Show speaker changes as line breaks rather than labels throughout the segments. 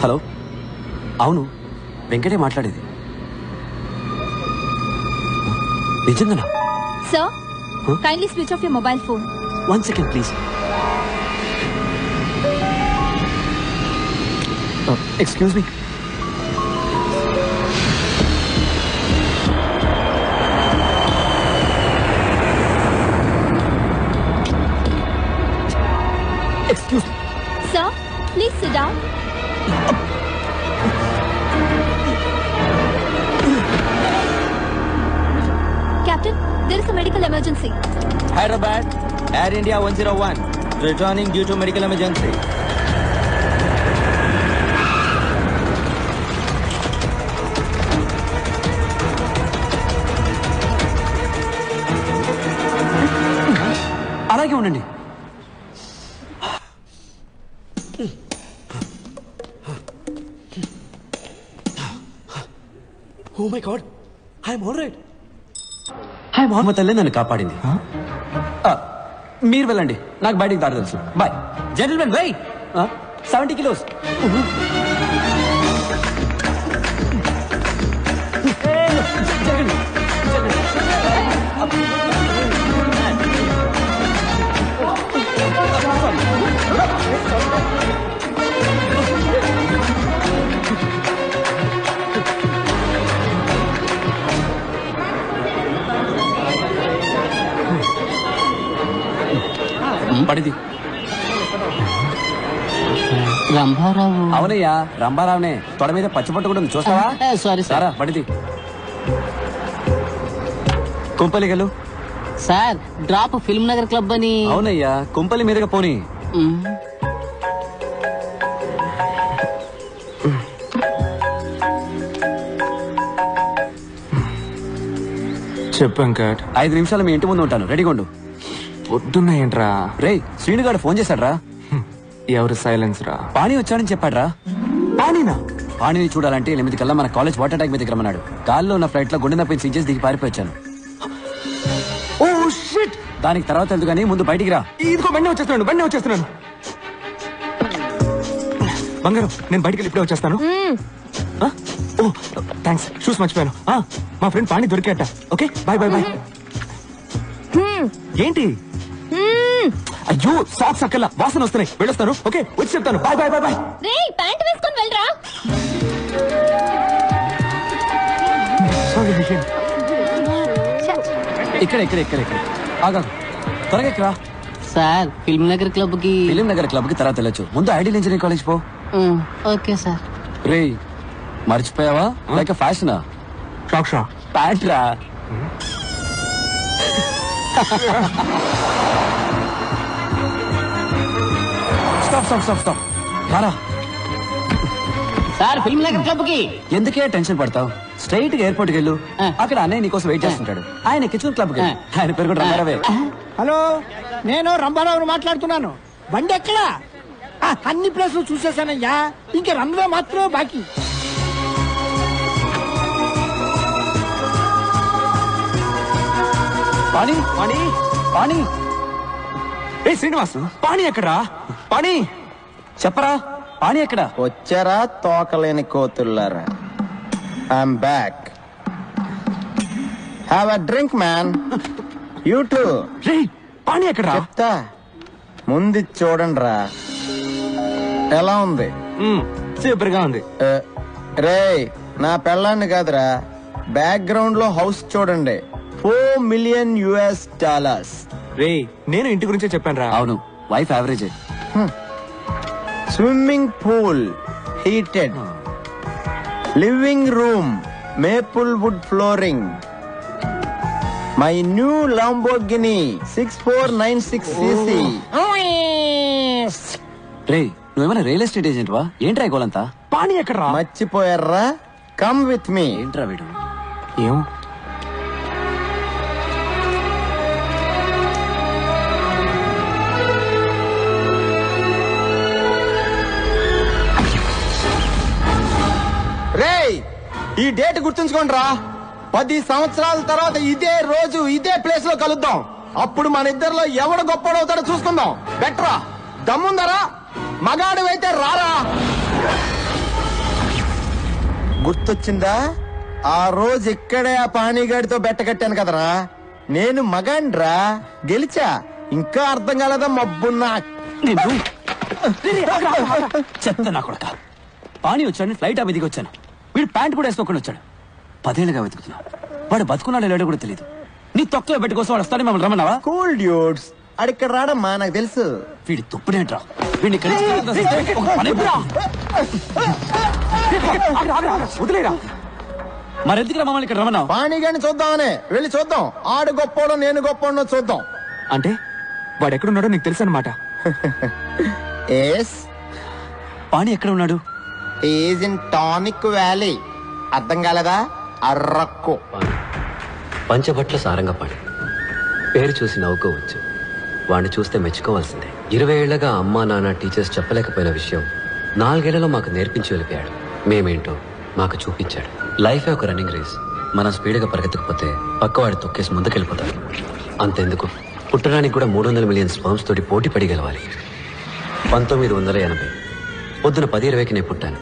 Hello, అవును వెంకటే మాట్లాడేది. నిజంగానా?
Sir, kindly switch off your mobile phone.
1 second please. Excuse me. Excuse me.
Sir, please sit down. Captain, there is a medical emergency.
Hyderabad, Air India 101, returning due to medical emergency.
అలాగే ఉండండి.
Oh my God, I'm all right.
మా తల్లి నన్ను కాపాడింది. మీరు వెళ్ళండి, నాకు బయటికి దారి తెలుసు. బాయ్.
Gentlemen, wait.
70 kilos. పడిది.
రంభారావు.
అవునయ్యా, రంభారావునే. తొడ మీద పచ్చిపట్టు కూడా ఉంది, చూస్తావా?
సారీ
సారా పడిది. కుంపలిగలు
sir, drop Film Nagar club అని.
అవునయ్యా, కుంపలి మీదుగా పోనీ.
చెప్పు వెంకట్.
5 నిమిషాలు మీ ఇంటి ముందు ఉంటాను, రెడీగా ఉండు.
పొద్దున్న ఏంట్రా?
రే, శ్రీనుగాడు ఫోన్ చేశాడ్రా.
ఎవరు సైలెన్స్ రా?
పాణి వచ్చాడని చెప్పాడ్రా.
పానీనా?
పాణిని చూడాలంటే 8 కల్లా మన కాలేజ్ వాటర్ ట్యాంక్ మీదకి రమ్మన్నాడు. గాల్లో ఉన్న ఫ్లైట్ లో గుండె నొప్పిని సీజెస్ దిగి పారిపోయాను.
Oh shit.
దానికి తర్వాత వెళ్తూ కానీ ముందు బయటికి రా.
ఇదిగో బండి వచ్చేస్తున్నాను. బంగారం, నేను బయటికి ఇప్పుడే వచ్చేస్తాను. ఓ థ్యాంక్స్, షూస్ మర్చిపోయాను. మా ఫ్రెండ్ పాణి దొరికాట. Okay, bye. ఏంటి? అయ్యో, సాక్స్ అక్కల వాసన వస్తున్నాయి, వెళ్ళొస్తాను. ఓకే, వచ్చి చెప్తాను. బాయ్.
రేయ్, ప్యాంట్ వేసుకొని వెళ్ళరా.
సారీ.
ఇక్కడ ఆగా, త్వరగా ఎక్కరా.
సార్, ఫిల్మ్ నగర్ క్లబ్ కి.
ఫిలిం నగర్ క్లబ్ కి తర్వాత వెళ్ళొచ్చు. ముందు ఐడియల్ ఇంజనీరింగ్ కాలేజ్ పో.
Okay sir.
రే, మర్చిపోయావా? లైక్ ఫ్యాషనా?
షా
ప్యాంట్ రా. స్టాప్. రారా.
సార్, ఫిల్మ్ నగర్ క్లబ్ కి.
ఎందుకే టెన్షన్ పడతావు? స్ట్రైట్ గా ఎయిర్పోర్ట్ కి వెళ్ళు. అక్కడ అన్నయ్య నీకోసం వెయిట్ చేస్తుంటాడు. ఆయన కిచెన్ క్లబ్ కి. ఆయన పేరు కూడా రంగారావే.
హలో, నేను రంభారావుని మాట్లాడుతున్నాను. బండి ఎక్కడా? అన్ని ప్లేసులు చూసేసానయ్యా, ఇంకా రన్వే మాత్రమే బాకీ.
పాణి.
ఏ శ్రీనివాస్, పాణి ఎక్కడా? పాణి
చెప్పరా, పాణి ఎక్కడా?
వచ్చారా తోకలేని కోతుల్లారా? I'm back. Have a drink man. You too.
రే, పాణి ఎక్కడా?
చెప్తా, ముందు చూడండి రా. ఎలా ఉంది?
సూపర్ గా ఉంది.
రే, నా పెళ్ళాన్ని కాదురా, బ్యాక్గ్రౌండ్ లో హౌస్ చూడండి. $4 million.
రే, నేను ఇంటి గురించే చెప్పాను రా.
అవును, wife average.
Swimming pool heated, living room maple wood flooring, my new Lamborghini 6496cc.
రే, నువ్వేమైనా రియల్ ఎస్టేట్ ఏజెంట్ వా? ఏంట్రా గోలంతా?
పాణి ఎక్కడా?
మర్చిపోయారా? Come with me.
ఏంట్రా వీడు?
ఏం
రేయ్, ఈ డేట్ గుర్తుంచుకోండి రా. 10 సంవత్సరాల తర్వాత ఇదే రోజు ఇదే ప్లేస్ లో కలుద్దాం. అప్పుడు మన ఇద్దరిలో ఎవడు గొప్పడవుతాడో చూసుకుందాం. బెటరా? దమ్ముందరా? మగాడు అయితే రారా. గుర్తొచ్చిందా? ఆ రోజు ఇక్కడే ఆ పానీగాడితో బెట్ట కట్టాను కదరా. నేను మగాండ్రా, గెలిచా. ఇంకా అర్థం కాలేదా మబ్బున్నా?
చెత్త నా కొడక. పానీ వచ్చాడు, ఫ్లైట్ అవి దిగి వచ్చాను. వీడు ప్యాంట్ కూడా వేసుకోకుండా వచ్చాడు. 10 ఏళ్ళుగా వెతుకుతున్నావు. వాడు బతుకున్నాడు లేడో కూడా తెలియదు. నీ తొక్కలో బెట్ట కోసం వాడు వస్తాడని మమ్మల్ని రమ్మన్నావా?
కూల్ డ్యూడ్స్, అడిక్కడ రాడమ్మా, నాకు తెలుసు.
వీడి తుప్పుడేంట్రా? వీడిని వదిలేరా. మరెందుకురా మమ్మల్ని ఇక్కడ రమ్మన్నావు?
పానీగాడిని చూద్దామనే. వెళ్ళి చూద్దాం. ఆడు గొప్పోడో నేను గొప్పోడో చూద్దాం.
అంటే వాడు ఎక్కడున్నాడో నీకు తెలుసు అనమాట.
ఎస్,
పానీ ఎక్కడ ఉన్నాడు?
Is in tonic valley. అర్థం కాలేదా? అర్రక్కు.
పంచబట్ల సారంగపాణి పేరు చూసి నవ్వుకోవచ్చు, వాడిని చూస్తే మెచ్చుకోవాల్సిందే. 20 ఏళ్లగా అమ్మా నాన్న టీచర్స్ చెప్పలేకపోయిన విషయం 4 ఏళ్లలో మాకు నేర్పించి వెళ్ళిపోయాడు. మేమేంటో మాకు చూపించాడు. లైఫే ఒక రన్నింగ్ రేస్. మనం స్పీడ్గా పరిగెత్తకపోతే పక్కవాడి తొక్కేసి ముందుకెళ్ళిపోతాడు. అంతెందుకు, పుట్టడానికి కూడా 300 మిలియన్ స్పర్మ్స్ తోటి పోటీ పడి గెలవాలి. 1980 పొద్దున 10:20కి నేను పుట్టాను.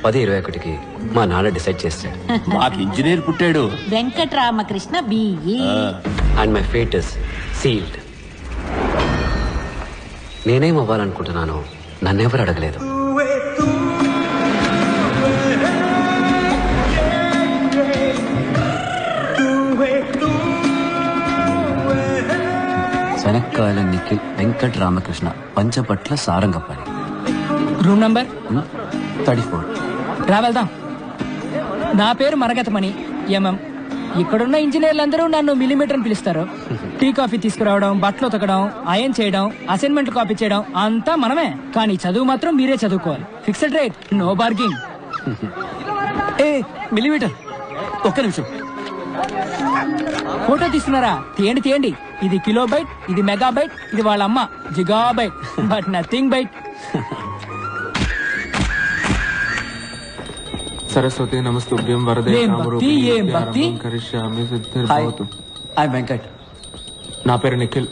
10:21కి మా నాన్న డిసైడ్ చేశాడు.
మాకు ఇంజనీర్ పుట్టాడు.
Venkataramakrishna BE.
And my fate is sealed. నేనేం అవ్వాలనుకుంటున్నానో నన్నెవరు అడగలేదు.
శనక్కాయల నిఖిల్, వెంకట్ రామకృష్ణ, పంచపట్ల సారంగపాణి.
Room number
34.
రా వెళ్దాం. నా పేరు మరగతమణి, ఎంఎం. ఇక్కడున్న ఇంజనీర్లందరూ నన్ను మిల్లీమీటర్ అని పిలుస్తారు. టీ కాఫీ తీసుకురావడం, బట్టలు ఉతకడం, అయన్ చేయడం, అసైన్మెంట్ కాపీ చేయడం అంతా మనమే. కానీ చదువు మాత్రం మీరే చదువుకోవాలి. Fixed rate, no bargaining.
A millimetre, ఒక్క నిమిషం.
ఫోటో తీస్తున్నారా? తీయండి తీయండి. ఇది కిలోబైట్, ఇది మెగాబైట్, ఇది వాళ్ళ అమ్మ gigabyte, but nothing byte.
Saraswati నమస్తుభ్యం వరదే.
ఏం భక్తి, ఏం భక్తి.
హాయ్ వెంకట్.
నా పేరు నిఖిల్.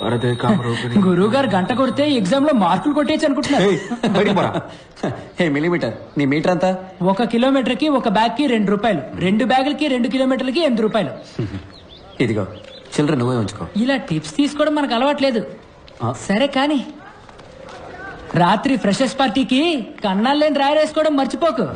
వరదే కామరూపిణి.
గురువు గారు గంట కొడితే ఎగ్జామ్ లో మార్కులు కొట్టేసి అనుకుంటున్నారు.
హే మిల్లీమీటర్, నీ మీటర్ అంతా?
1 కిలోమీటర్ కి 1 బ్యాగ్ కి 2 రూపాయలు, 2 బ్యాగులకి 2 కిలోమీటర్లకి 8 రూపాయలు.
ఇదిగో చిల్లర నువ్వే ఉంచుకో.
ఇలా టిప్స్ తీసుకోవడం మనకు అలవాట్లేదు. సరే కానీ రాత్రి ఫ్రెషర్స్ పార్టీకి కన్నాలేని రాయరేసుకోవడం మర్చిపోకు.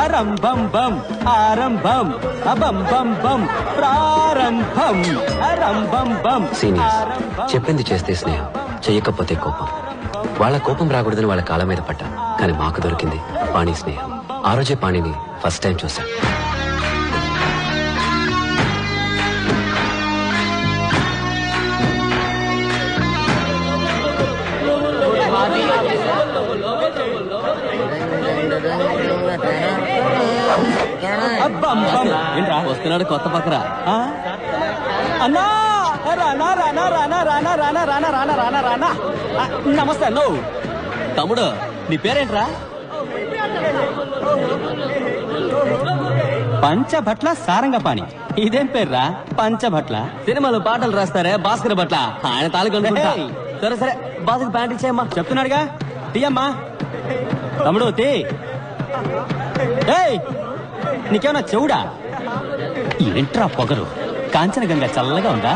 ఆరంభం బం ఆరంభం అబం బం బం ప్రారంభం ఆరంభం బం.
సీనియర్స్ చెప్పింది చేస్తే స్నేహం, చెయ్యకపోతే కోపం. వాళ్ళ కోపం రాకూడదని వాళ్ళ కాళ్ళ మీద పడ్డా, కానీ మాకు దొరికింది పాణి స్నేహం. ఆ రోజే పాణిని ఫస్ట్ టైం చూశాను.
ఏంట్రా వస్తున్నాడు కొత్త పక్కరా? అన్నా రానా రానా రానా రానా రానా రానా రానా రానా రానా. నమస్తే అన్నో. తమ్ముడు నీ పేరేంట్రా? పంచభట్ల సారంగపాణి. ఇదేం పేర్రా పంచభట్ల? సినిమాలో పాటలు రాస్తారే భాస్కర్ భట్ల, ఆయన తాలూకా. సరే సరే బాసుకు ప్యాంట్ ఇచ్చేయమ్మా. చెప్తున్నాడుగా, తీయమ్మా. తమ్ముడు తీ. నీకేమన్నా చెవుడా? ఏంట్రా పొగరు? కాంచనగంగా చల్లగా ఉందా?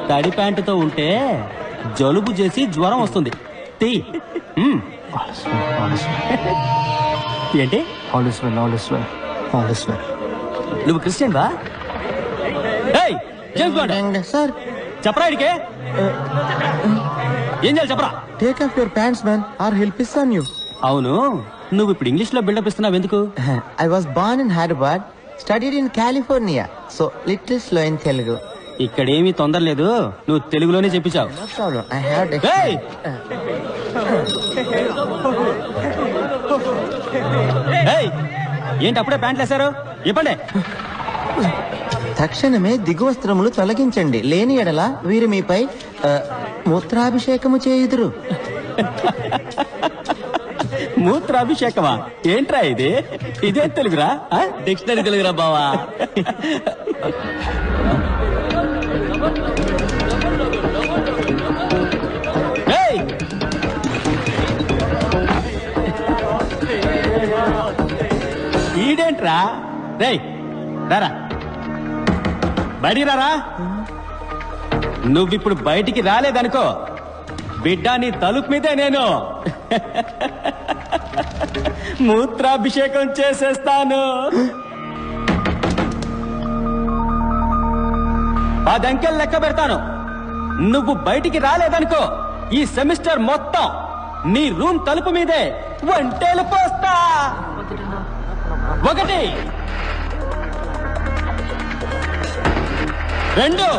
తడి ప్యాంటుతో ఉంటే జలుబు చేసి జ్వరం వస్తుంది. తీ. ఏంటి? నువ్వు క్రిస్టియన్ బా?
సార్
చెప్పరా ఇడికే? ఏం చేయాలి చెప్పరా?
Take off your pants man, or help ఇస్తాను యూ.
అవును, నువ్వు ఇప్పుడు ఇంగ్లీష్ లో బిల్డప్ ఇస్తున్నావు ఎందుకు?
I was born in Hyderabad, studied in California, so little slow in Telugu.
ఇక్కడ ఏమీ తొందర లేదు, నువ్వు తెలుగులోనే చెప్పించావు.
ఐ హావ్
ఏంటి అప్పుడే ప్యాంట్లు వేశారు? ఇవ్వండి.
తక్షణమే దిగువస్త్రములు తొలగించండి, లేని ఎడల వీరు మీపై మూత్రాభిషేకము చేయుదురు.
మూత్రాభిషేకమా? ఏంట్రా ఇది? ఇదే తెలుగురా? డిక్షనరీ తెలుగురా బావా. ఈడేంట్రా? రేయ్ రారా, బయటికి రారా. నువ్విప్పుడు బయటికి రాలేదనుకో, బిడ్డ నీ తలుపు మీదే నేను మూత్రాభిషేకం చేసేస్తాను. 10 అంకెలు లెక్క పెడతాను. నువ్వు బయటికి రాలేదనుకో, ఈ సెమిస్టర్ మొత్తం నీ రూమ్ తలుపు మీదే వంటేలు పోస్తా. 1 2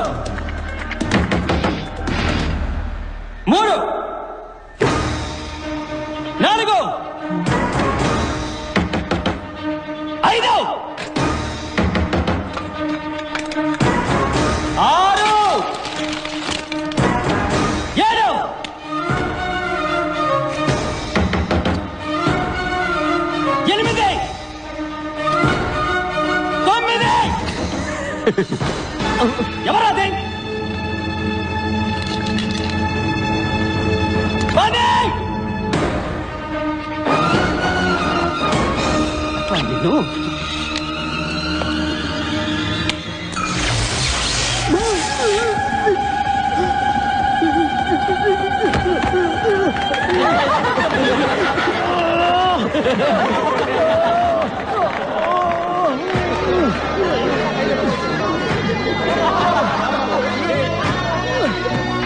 3 4 5 6 7 8 9 ఎవరాది? 10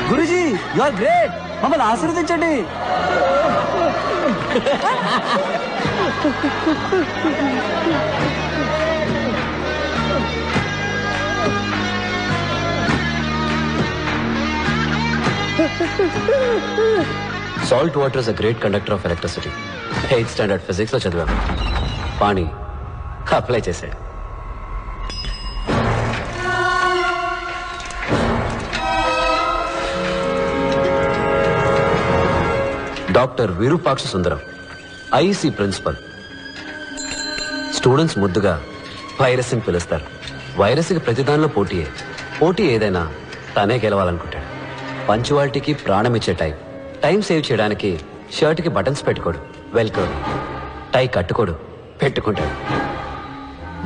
గురుజీ, యు ఆర్ గ్రేట్. మమ్మల్ని ఆశీర్వదించండి.
Salt water is a great conductor of electricity. 8th standard physics లో చదివాము. పాణి అప్లై చేశాడు. డాక్టర్ విరూపాక్ష సుందరం, ఐఈసీ ప్రిన్సిపల్. స్టూడెంట్స్ ముద్దుగా వైరస్ అని పిలుస్తారు. వైరస్కి ప్రతిదానిలో పోటీయే. పోటీ ఏదైనా తనే గెలవాలనుకుంటాడు. పంచువాలిటీకి ప్రాణం ఇచ్చే టైం సేవ్ చేయడానికి షర్ట్కి బటన్స్ పెట్టుకోడు, వెల్కోడు. టై కట్టుకోడు, పెట్టుకుంటాడు.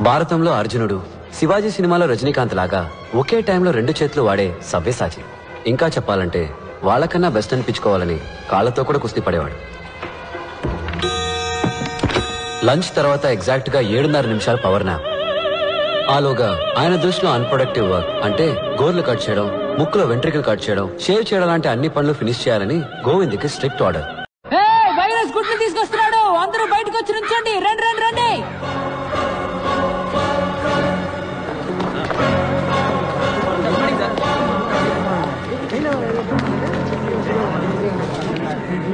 భారతంలో అర్జునుడు, శివాజీ సినిమాలో రజనీకాంత్ లాగా ఒకే టైంలో 2 చేతులు వాడే సవ్యసాచి. ఇంకా చెప్పాలంటే వాళ్ళకన్నా బెస్ట్ అనిపించుకోవాలని కాళ్ళతో కూడా కుస్తీ పడేవాడు. లంచ్ తర్వాత ఎగ్జాక్ట్ గా 7:30 నిమిషాలు పవర్ నాప్. ఆలోగా ఆయన దృష్టిలో అన్ప్రొడక్టివ్ వర్క్ అంటే గోర్లు కట్ చేయడం, ముక్కులో వెంట్రికలు కట్ చేయడం, షేవ్ చేయడం లాంటి అన్ని పనులు ఫినిష్ చేయాలని గోవింద్కి స్ట్రిక్ట్ ఆర్డర్.
వైరస్ గుడ్లు తీసుకొస్తున్నాడు, అందరూ బయటకు వచ్చి నుంచండి. రండి రండి రండి.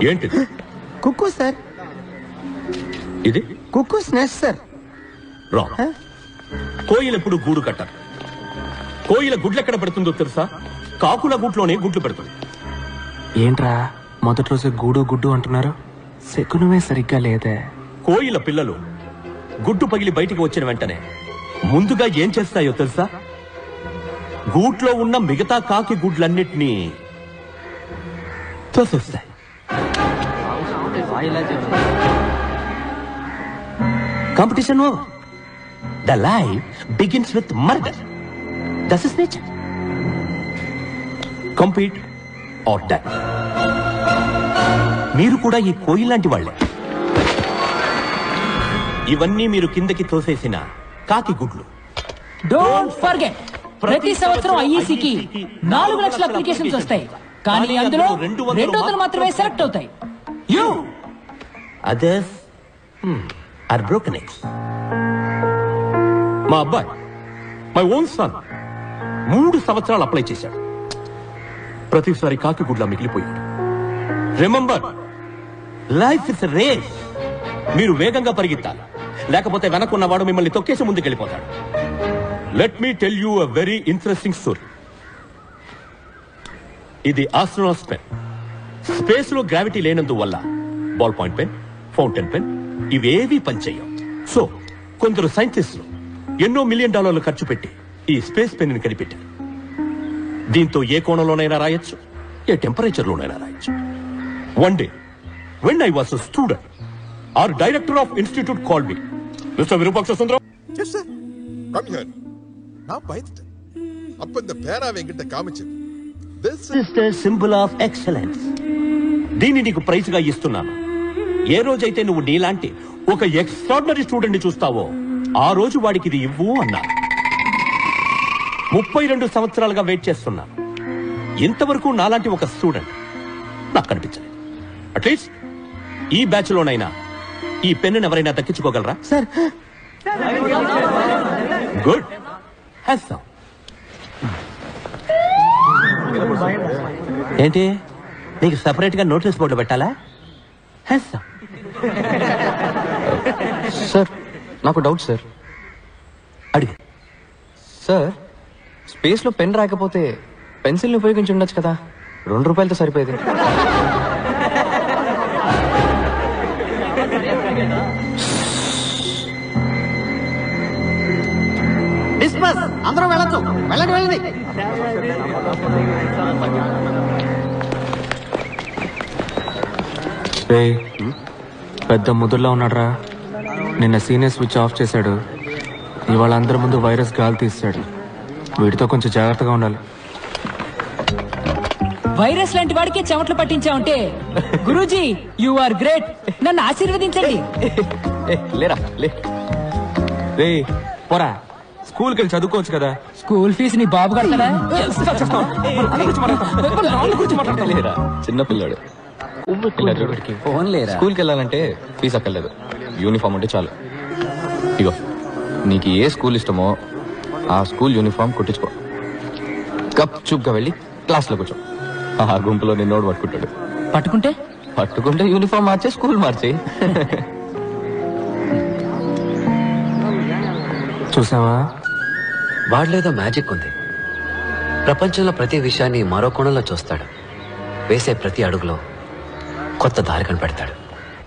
ఏంటిది?
కుక్కు సార్.
ఇది
కుక్కు స్నెస్ట్ సార్.
రాంగ్. కోయిలు ఎప్పుడు గూడు కట్టారు. కోయిల గుడ్లు ఎక్కడ పెడుతుందో తెలుసా? కాకుల గుడ్లోనే గుడ్లు పెడుతుంది.
ఏంట్రా మొదటి రోజు గూడు గుడ్డు అంటున్నారు? శకునమే సరిగ్గా లేదే.
కోయిల పిల్లలు గుడ్డు పగిలి బయటికి వచ్చిన వెంటనే ముందుగా ఏం చేస్తాయో తెలుసా? గూట్లో ఉన్న మిగతా కాకి గుడ్లన్నిటినీ తోసేస్తాయి. Competition the life begins with murder. That is nature. Compete or die. మీరు కూడా ఈ కోయిల్ లాంటి వాళ్ళే. ఇవన్నీ మీరు కిందకి తోసేసిన కాకి గుడ్లు.
డోంట్ ఫర్గెట్, ప్రతి సంవత్సరం ఐఈసీకి 4 లక్షల అప్లికేషన్స్ వస్తాయి, కానీ అందులో 200 మాత్రమే సెలెక్ట్ అవుతాయి.
You others are broken eggs. మా అబ్బాయి, మై ఓన్ సన్, 3 సంవత్సరాలు అప్లై చేశాడు. ప్రతిసారి కాకి గుడ్లా మిగిలిపోయాడు. Remember, life is race. మీరు వేగంగా పరిగెత్తాలి, లేకపోతే వెనకున్నవాడు మిమ్మల్ని తొక్కేసి ముందుకెళ్ళిపోతాడు. Let me tell you a very interesting story. ఇది ఆస్ట్రోనాట్స్ పెన్. స్పేస్ లో గ్రావిటీ లేనందువల్ల ball point pen fountain pen ఇవేవీ పనిచేయవు. సో కొందరు సైంటిస్టులు ఎన్నో $1 మిలియన్ ఖర్చు పెట్టి ఈ స్పేస్ పెన్ ని కనిపెట్టారు. దీంతో ఏ కోణంలోనైనా రాయొచ్చు, ఏ టెంపరేచర్ లోనైనా రాయొచ్చు. One day when I was a student, our director of institute called me. Mr. Virupaksha Sundaram.
Yes, sir. Come here. Now, bite. Up in the pera venkita kaamichindi. This
is the symbol of excellence. దీన్ని నీకు praise గా ఇస్తున్నాను. ఏ రోజైతే నువ్వు నీలాంటి ఒక extraordinary student ని చూస్తావో ఆ రోజు వాడికి ఇది ఇవ్వు అన్నారు. 32 సంవత్సరాలుగా వెయిట్ చేస్తున్నాను. ఇంతవరకు నాలాంటి ఒక స్టూడెంట్ నాకు కనిపించలేదు. అట్లీస్ట్ ఈ బ్యాచ్ లోనైనా ఈ పెన్ను ఎవరైనా దక్కించుకోగలరా?
Sir
good. ఏంటి నీకు సెపరేట్ గా నోటీస్ బోర్డు పెట్టాలా?
సార్ నాకు డౌట్ సార్.
అడిగి.
సార్ స్పేస్ లో పెన్ రాకపోతే పెన్సిల్ ని ఉపయోగించి ఉండొచ్చు కదా, ₹2 సరిపోయేది.
డిస్పస్, అందరూ వెళ్ళొచ్చు. వెళ్ళండి వెళ్ళండి.
పెద్ద ముద్దుల్లో ఉన్నాడ్రా. నిన్న సీనియర్ స్విచ్ ఆఫ్ చేశాడు, ఇవాళ అందరి ముందు వైరస్ గాలి తీస్తాడు. వీటితో కొంచెం జాగ్రత్తగా ఉండాలి.
వైరస్ లాంటి వాడికి చెమట్లు పట్టించావుంటే గురూజీ యు ఆర్ గ్రేట్. నన్ను ఆశీర్వదించండి.
లేరా లే రే పోరా, స్కూల్కి వెళ్ళి చదువుకోవచ్చు కదా.
స్కూల్ ఫీజు నీ బాబు కడతాడా?
లేరా చిన్నపిల్లాడు. స్కూల్కి వెళ్ళాలంటే ఫీజు అక్కర్లేదు, యూనిఫామ్ ఉంటే చాలు. ఇగో నీకు ఏ స్కూల్ ఇష్టమో ఆ స్కూల్ యూనిఫామ్ కుట్టించుకో. గప్ చూప్గా వెళ్ళి క్లాస్లో కూర్చో. ఆ గుంపులో నిన్నోడు పట్టుకుంటాడు. పట్టుకుంటే యూనిఫామ్ మార్చే స్కూల్ మార్చే. చూసావా,
వాడిలేదో మ్యాజిక్ ఉంది. ప్రపంచంలో ప్రతి విషయాన్ని మరో కోణంలో చూస్తాడు. వేసే ప్రతి అడుగులో కొత్త దారి కనిపెడతాడు.